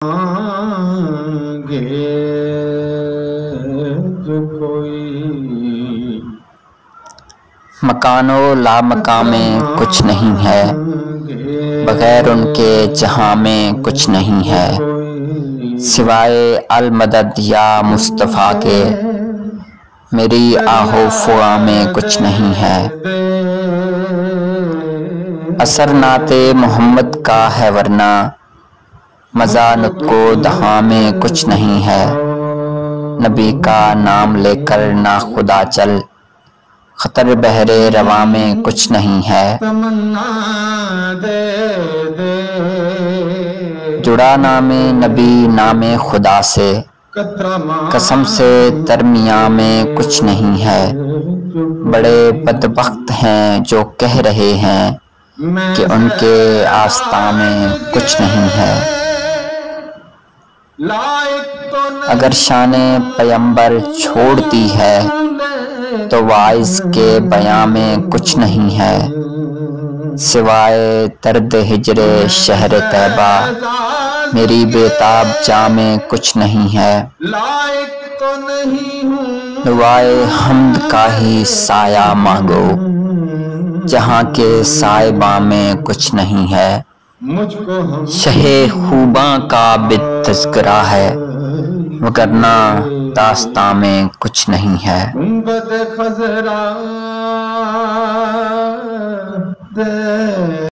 مانگے جو کوئی، مکان و لا مکان میں کچھ نہیں ہے، بغیر ان کے جہاں میں کچھ نہیں ہے، سوائے المدد یا مصطفیٰ کے میری آہ و فغاں میں کچھ نہیں ہے۔ اثر نعت محمد کا ہے ورنہ مزہ نطق و دہاں میں کچھ نہیں ہے، نبی کا نام لے کر ناخدا چل، خطر بحر رواں میں کچھ نہیں ہے۔ جڑا نام نبی نام خدا سے، قسم سے درمیاں میں کچھ نہیں ہے، بڑے بدبخت ہیں جو کہہ رہے ہیں کہ ان کے آستاں میں کچھ نہیں ہے۔ اگر شان پیمبر چھوڑ دی ہے تو واعظ کے بیاں میں کچھ نہیں ہے، سوائے درد ہجر شہر طیبہ میری بیتاب جاں میں کچھ نہیں ہے۔ دعائے حمد کا ہی سایہ مانگو، جہاں کے سائباں میں کچھ نہیں ہے، شہ خوباں کا بت تذکرہ ہے، وگرنہ داستاں میں کچھ نہیں ہے۔